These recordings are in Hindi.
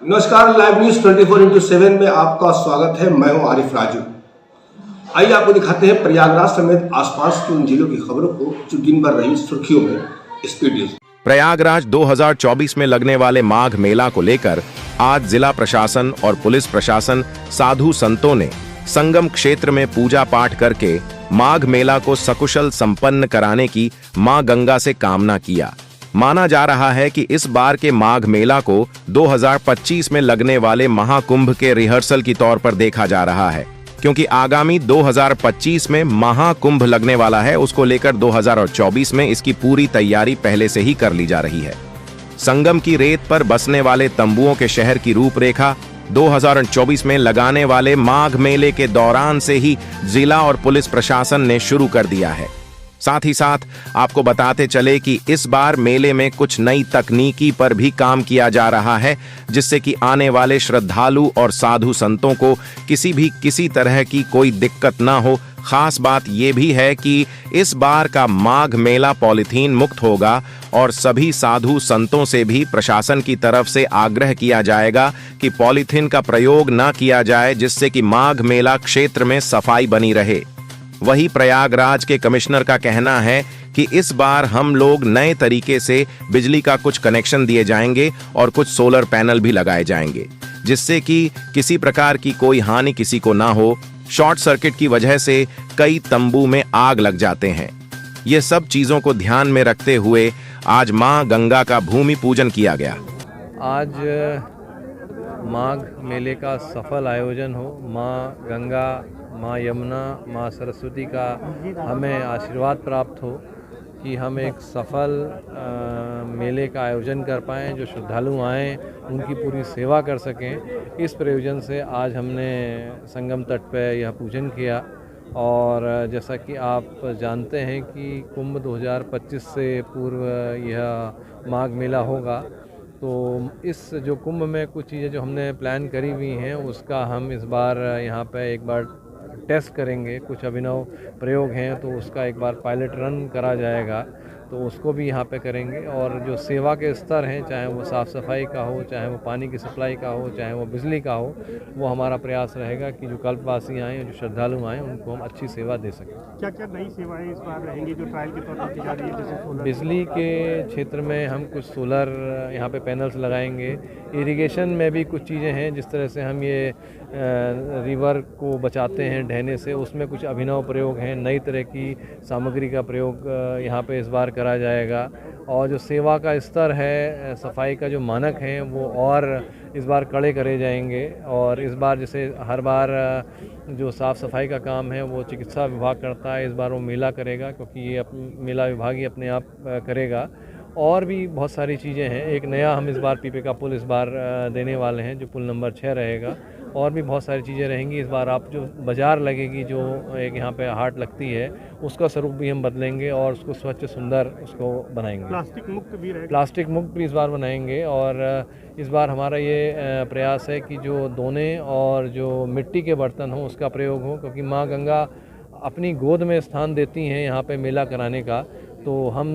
नमस्कार, लाइव न्यूज 24/7 में आपका स्वागत है। मैं हूं आरिफ राजू। आइए आपको दिखाते हैं प्रयागराज समेत आसपास के उन जिलों की खबरों को जो दिन भर रही सुर्खियों में। Speed news. प्रयागराज 2024 में लगने वाले माघ मेला को लेकर आज जिला प्रशासन और पुलिस प्रशासन साधु संतों ने संगम क्षेत्र में पूजा पाठ करके माघ मेला को सकुशल संपन्न कराने की मां गंगा से कामना किया। माना जा रहा है कि इस बार के माघ मेला को 2025 में लगने वाले महाकुंभ के रिहर्सल की तौर पर देखा जा रहा है, क्योंकि आगामी 2025 में महाकुंभ लगने वाला है। उसको लेकर 2024 में इसकी पूरी तैयारी पहले से ही कर ली जा रही है। संगम की रेत पर बसने वाले तंबुओं के शहर की रूपरेखा 2024 में लगाने वाले माघ मेले के दौरान से ही जिला और पुलिस प्रशासन ने शुरू कर दिया है। साथ ही साथ आपको बताते चले कि इस बार मेले में कुछ नई तकनीकी पर भी काम किया जा रहा है, जिससे कि आने वाले श्रद्धालु और साधु संतों को किसी तरह की कोई दिक्कत ना हो। खास बात यह भी है कि इस बार का माघ मेला पॉलीथीन मुक्त होगा और सभी साधु संतों से भी प्रशासन की तरफ से आग्रह किया जाएगा कि पॉलीथीन का प्रयोग ना किया जाए, जिससे कि माघ मेला क्षेत्र में सफाई बनी रहे। वही प्रयागराज के कमिश्नर का कहना है कि इस बार हम लोग नए तरीके से बिजली का कुछ कनेक्शन दिए जाएंगे और कुछ सोलर पैनल भी लगाए जाएंगे, जिससे कि किसी प्रकार की कोई हानि किसी को ना हो। शॉर्ट सर्किट की वजह से कई तंबू में आग लग जाते हैं। ये सब चीजों को ध्यान में रखते हुए आज मां गंगा का भूमि पूजन किया गया। आज माघ मेले का सफल आयोजन हो। मां गंगा, मां यमुना, मां सरस्वती का हमें आशीर्वाद प्राप्त हो कि हम एक सफल मेले का आयोजन कर पाएँ, जो श्रद्धालु आएँ उनकी पूरी सेवा कर सकें। इस प्रयोजन से आज हमने संगम तट पर यह पूजन किया। और जैसा कि आप जानते हैं कि कुंभ 2025 से पूर्व यह माघ मेला होगा, तो इस जो कुंभ में कुछ चीज़ें जो हमने प्लान करी हुई हैं उसका हम इस बार यहाँ पे एक बार टेस्ट करेंगे। कुछ अभिनव प्रयोग हैं तो उसका एक बार पायलट रन करा जाएगा, तो उसको भी यहाँ पे करेंगे। और जो सेवा के स्तर हैं, चाहे वो साफ़ सफाई का हो, चाहे वो पानी की सप्लाई का हो, चाहे वो बिजली का हो, वो हमारा प्रयास रहेगा कि जो कल्पवासी आएँ, जो श्रद्धालु आएँ, उनको हम अच्छी सेवा दे सकें। क्या क्या नई सेवाएं इस बार रहेंगी जो ट्रायल के तौर पर की जा रही है? जैसे सोलर, बिजली के क्षेत्र में हम कुछ सोलर यहाँ पे पैनल्स लगाएंगे। इरिगेशन में भी कुछ चीज़ें हैं, जिस तरह से हम ये रिवर को बचाते हैं ढहने से, उसमें कुछ अभिनव प्रयोग हैं। नई तरह की सामग्री का प्रयोग यहाँ पे इस बार करा जाएगा। और जो सेवा का स्तर है, सफाई का जो मानक हैं, वो और इस बार कड़े करे जाएंगे। और इस बार जैसे हर बार जो साफ़ सफाई का काम है वो चिकित्सा विभाग करता है, इस बार वो मेला करेगा, क्योंकि ये मेला विभाग ही अपने आप करेगा। और भी बहुत सारी चीज़ें हैं। एक नया हम इस बार पीपे का पुल इस बार देने वाले हैं, जो पुल नंबर 6 रहेगा। और भी बहुत सारी चीज़ें रहेंगी इस बार। आप जो बाज़ार लगेगी, जो एक यहाँ पे हाट लगती है, उसका स्वरूप भी हम बदलेंगे और उसको स्वच्छ सुंदर उसको बनाएंगे। प्लास्टिक मुक्त भी रहेगा। प्लास्टिक मुक्त भी इस बार बनाएंगे। और इस बार हमारा ये प्रयास है कि जो दोने और जो मिट्टी के बर्तन हों उसका प्रयोग हो, क्योंकि माँ गंगा अपनी गोद में स्थान देती हैं यहाँ पे मेला कराने का। तो हम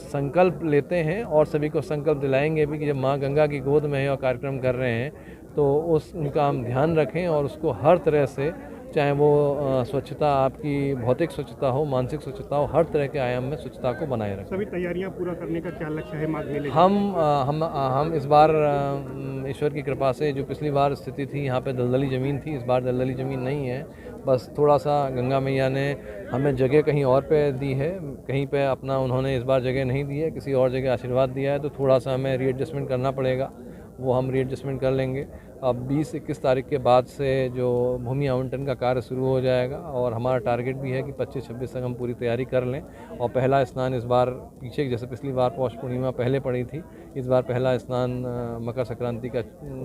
संकल्प लेते हैं और सभी को संकल्प दिलाएंगे भी कि जब माँ गंगा की गोद में है और कार्यक्रम कर रहे हैं, तो उनका हम ध्यान रखें और उसको हर तरह से, चाहे वो स्वच्छता, आपकी भौतिक स्वच्छता हो, मानसिक स्वच्छता हो, हर तरह के आयाम में स्वच्छता को बनाए रखें। सभी तैयारियां पूरा करने का क्या लक्ष्य है माघ मेले? हम इस बार ईश्वर की कृपा से, जो पिछली बार स्थिति थी यहाँ पे दलदली ज़मीन थी, इस बार दलदली ज़मीन नहीं है। बस थोड़ा सा गंगा मैया ने हमें जगह कहीं और पे दी है, कहीं पे अपना उन्होंने इस बार जगह नहीं दी है, किसी और जगह आशीर्वाद दिया है, तो थोड़ा सा हमें रीएडजस्टमेंट करना पड़ेगा। वो हम रीएडजस्टमेंट कर लेंगे। अब 20-21 तारीख के बाद से जो भूमि आवंटन का कार्य शुरू हो जाएगा, और हमारा टारगेट भी है कि 25-26 तक हम पूरी तैयारी कर लें। और पहला स्नान इस बार, पीछे जैसे पिछली बार पौष पूर्णिमा पहले पड़ी थी, इस बार पहला स्नान मकर संक्रांति का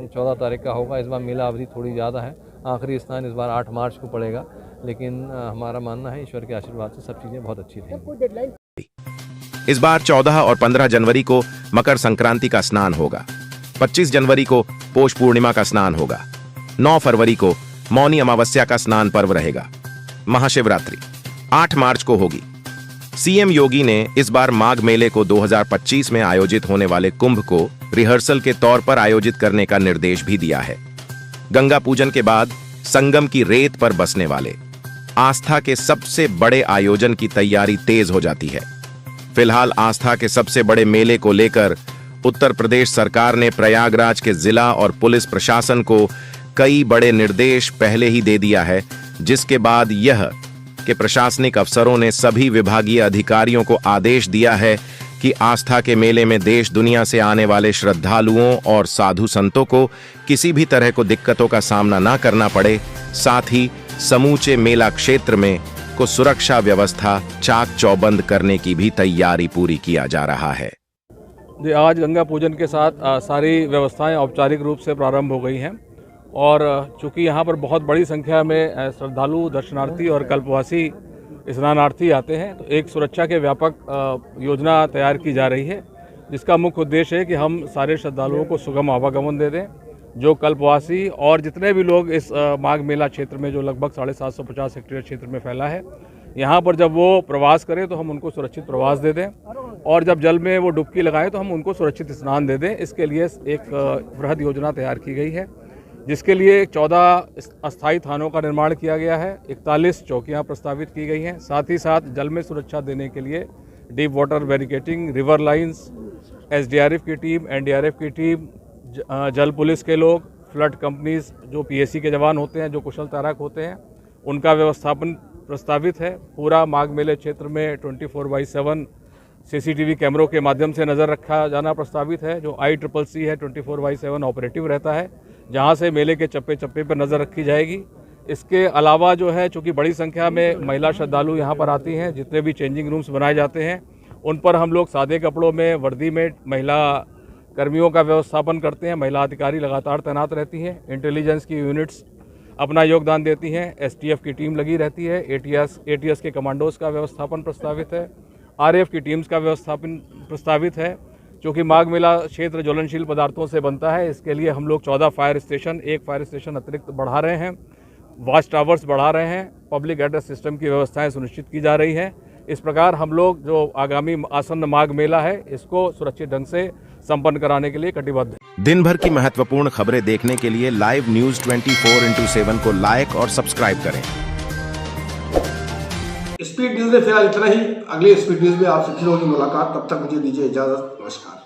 14 तारीख का होगा। इस बार मेला अवधि थोड़ी ज़्यादा है। आखिरी स्नान इस बार 8 मार्च को पड़ेगा। लेकिन हमारा मानना है ईश्वर के आशीर्वाद से सब चीज़ें बहुत अच्छी रहेंगी। इस बार 14 और 15 जनवरी को मकर संक्रांति का स्नान होगा। 25 जनवरी को पौष पूर्णिमा का स्नान होगा। 9 फरवरी को मौनी अमावस्या का स्नान पर्व रहेगा। महाशिवरात्रि 8 मार्च को होगी। सीएम योगी ने इस बार माघ मेले को 2025 में आयोजित होने वाले कुंभ को रिहर्सल के तौर पर आयोजित करने का निर्देश भी दिया है। गंगा पूजन के बाद संगम की रेत पर बसने वाले आस्था के सबसे बड़े आयोजन की तैयारी तेज हो जाती है। फिलहाल आस्था के सबसे बड़े मेले को लेकर उत्तर प्रदेश सरकार ने प्रयागराज के जिला और पुलिस प्रशासन को कई बड़े निर्देश पहले ही दे दिया है, जिसके बाद यह कि प्रशासनिक अफसरों ने सभी विभागीय अधिकारियों को आदेश दिया है कि आस्था के मेले में देश दुनिया से आने वाले श्रद्धालुओं और साधु संतों को किसी भी तरह को दिक्कतों का सामना ना करना पड़े। साथ ही समूचे मेला क्षेत्र में को सुरक्षा व्यवस्था चाक चौबंद करने की भी तैयारी पूरी किया जा रहा है। आज गंगा पूजन के साथ सारी व्यवस्थाएं औपचारिक रूप से प्रारंभ हो गई हैं और चूंकि यहाँ पर बहुत बड़ी संख्या में श्रद्धालु, दर्शनार्थी और कल्पवासी स्नानार्थी आते हैं, तो एक सुरक्षा के व्यापक योजना तैयार की जा रही है, जिसका मुख्य उद्देश्य है कि हम सारे श्रद्धालुओं को सुगम आवागमन दे दें। जो कल्पवासी और जितने भी लोग इस माघ मेला क्षेत्र में, जो लगभग 750 हेक्टेयर क्षेत्र में फैला है, यहाँ पर जब वो प्रवास करें तो हम उनको सुरक्षित प्रवास दे दें और जब जल में वो डुबकी लगाएं तो हम उनको सुरक्षित स्नान दे दें। इसके लिए एक बृहद योजना तैयार की गई है, जिसके लिए 14 अस्थायी थानों का निर्माण किया गया है, 41 चौकियां प्रस्तावित की गई हैं। साथ ही साथ जल में सुरक्षा देने के लिए deep water barricading, river lines, SDRF की टीम, एनडीआरएफ की टीम, जल पुलिस के लोग, फ्लड कंपनीज, जो पीएसी के जवान होते हैं, जो कुशल तैराक होते हैं, उनका व्यवस्थापन प्रस्तावित है। पूरा माघ मेले क्षेत्र में 24/7 सीसीटीवी कैमरों के माध्यम से नज़र रखा जाना प्रस्तावित है। जो ICCC है 24/7 ऑपरेटिव रहता है, जहां से मेले के चप्पे चप्पे पर नज़र रखी जाएगी। इसके अलावा जो है, चूँकि बड़ी संख्या में महिला श्रद्धालु यहाँ पर आती हैं, जितने भी चेंजिंग रूम्स बनाए जाते हैं उन पर हम लोग सादे कपड़ों में, वर्दी में महिला कर्मियों का व्यवस्थापन करते हैं। महिला अधिकारी लगातार तैनात रहती हैं। इंटेलिजेंस की यूनिट्स अपना योगदान देती हैं। एसटीएफ की टीम लगी रहती है। एटीएस के कमांडोज का व्यवस्थापन प्रस्तावित है। आरएफ की टीम्स का व्यवस्थापन प्रस्तावित है। क्योंकि माघ मेला क्षेत्र ज्वलनशील पदार्थों से बनता है, इसके लिए हम लोग 14 फायर स्टेशन, एक फायर स्टेशन अतिरिक्त बढ़ा रहे हैं, वॉच टावर्स बढ़ा रहे हैं, पब्लिक एड्रेस सिस्टम की व्यवस्थाएं सुनिश्चित की जा रही हैं। इस प्रकार हम लोग जो आगामी आसन्न माघ मेला है, इसको सुरक्षित ढंग से संपन्न कराने के लिए कटिबद्ध है। दिन भर की महत्वपूर्ण खबरें देखने के लिए लाइव न्यूज 24/7 को लाइक और सब्सक्राइब करें। स्पीड न्यूज में फिलहाल इतना ही। अगले स्पीड न्यूज में आपसे फिर होगी मुलाकात। तब तक मुझे दीजिए इजाजत। नमस्कार।